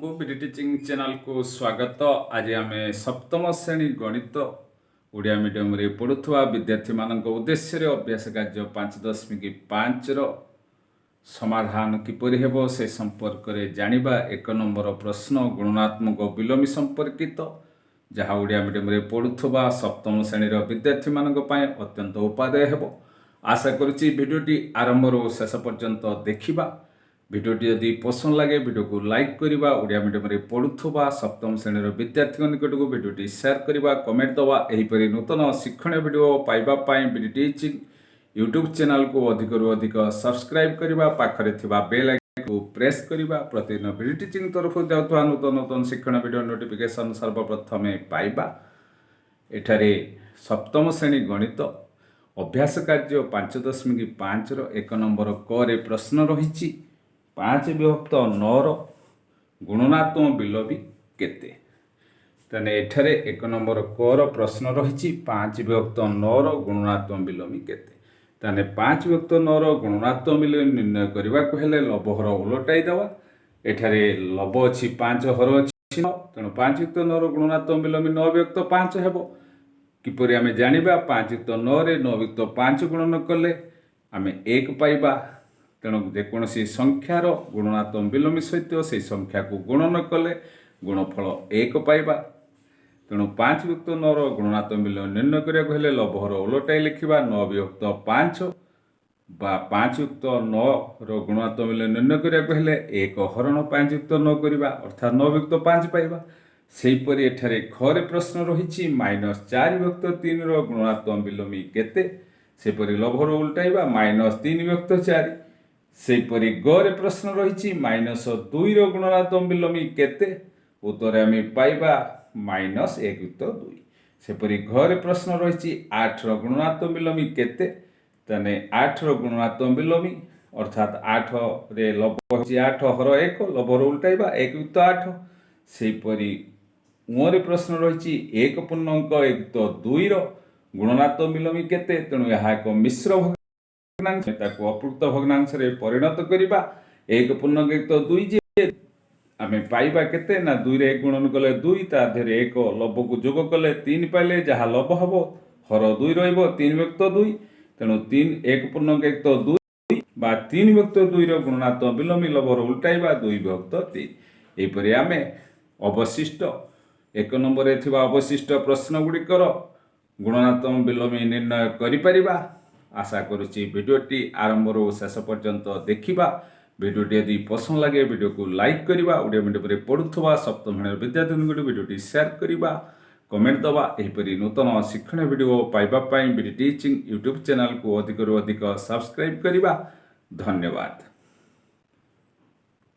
विडी teaching channel को स्वागत। आज आम सप्तम श्रेणी गणित ओडिया मीडियम रे पढ़ुवा विद्यार्थी मान उद्देश्य अभ्यास कार्य 5.5 समाधान किपर हेब से संपर्क में जानिबा। 1 नंबर प्रश्न गुणात्मक विलोमी संपर्कित जहाँ ओडिया मीडियम रे पढ़ुवा सप्तम श्रेणी विद्यार्थी मान अत्यंत उपादेय हेब। आशा करुच्ची भिडियोटी आरंभ शेष पर्यंत देखिबा। भिडियोटी यदि पसंद लगे भिडियो को लाइक करवा। ओडिया मीडियम रे पढ़ुवा सप्तम श्रेणी विद्यार्थी निकट को भिडियोटी शेयर करवा, कमेंट दवा। एहीपरि नूतन शिक्षण भिडियो पाइबापी विडी टीचिंग यूट्यूब चैनल को अधिक अधिक सब्सक्राइब करवा, पाखरे थिबा बेल आइकन को प्रेस करवा। प्रतिदिन विडी टीचिंग तरफ जाउथवा नूतन नूतन शिक्षण भिडियो नोटिफिकेशन सर्वप्रथमे पाइबा। एठारे सप्तम श्रेणी गणित अभ्यास कार्य 5.5 1 नंबर क रे प्रश्न रही 5 विभक्त 9 गुणनात्मक विलोमी केते। तेने एठारे 1 नंबर क प्रश्न रही 5 विभक्त 9 गुणनात्मक विलोमी केते। तेने 5 विभक्त 9 गुणनात्मक विलोमी निर्णय करने को हेले लबहर उलटाई देवा। एठारे लब अच्छी 5 हर अच्छी 9, तेणु 5 विभक्त 9 गुणनात्मक विलोमी 9 विभक्त 5 हेब। किपरि आमे जानिबा 5 विभक्त 9 रे 9 विभक्त 5 गुणन कले आमे 1 पाइबा। तेणु जेकोसी संख्यार गुणात्मक विलोमी सहित से संख्या को गुणन कले गुणफल 1 पाइबा। तेणु 5 विभक्त 9 गुणात्मक विलोमी निर्णय करने हेले लबहर उलटाई लिखा 9 विभक्त 5 बा 5 विभक्त 9 गुणात्मक विलोमी निर्णय करने हेले 1 हरण 5 विभक्त 9 करवा, अर्थात 9 विभक्त 5 पाइबा। सेहीपरि एठारे खरे प्रश्न रही -4 विभक्त 3 गुणात्मक विलोमी केते। सेपरि लबहर उल्टाइबा -3 विभक्त 4। सेहीपरि गरे प्रश्न रही -2 गुणात्मक विलोमी केते। उत्तर आमे पाइबा -1 विभक्त 2। सेपरि घरे प्रश्न रही 8 गुणात्मक विलोमी केते। तेने 8 गुणात्मक विलोमी अर्थात 8 रे लब 8 हर 1 लबहर उल्टाइबा 1 विभक्त 8। सेहीपरि उरे प्रश्न रही 1 पूर्णांक 1 विभक्त 2 गुणात्मक विलोमी केते। तेणु यह एक मिश्र भग्नांश अपूर्त भग्नांश रे परिणत करवा। 1 पूर्णांक 1 विभक्त 2 जे आमे पाइबा केते ना 2 रे 1 गुणन कले 2 ता देहरे 1 लब को जोग कले 3 पाइले जहा लब हबो हर 2 रहिबो 3 विभक्त 2। तेणु 3 1 पूर्णांक 1 विभक्त 2 बा 3 विभक्त 2 गुणात्मक विलोमी लबहर उल्टाइबा 2 विभक्त 3। एहीपरि आमे अवशिष्ट 1 नंबर रे थिबा अवशिष्ट प्रश्न गुड़िकर गुणात्मक विलोमी निर्णय करि परिबा। आशा करुच्ची भिडियोटी आरंभ शेष पर्यंत देखिबा। भिडियोटी यदि पसंद लगे भिडियो को लाइक करवा। ओडिया मीडियम रे पढ़ुवा सप्तम श्रेणी विद्यार्थी भिडियोटी शेयर करवा, कमेंट दवा। एहीपरि नूतन शिक्षण भिडियो पाइबापी विडी टीचिंग यूट्यूब चैनल को अधिक अधिक सब्सक्राइब करवा। धन्यवाद।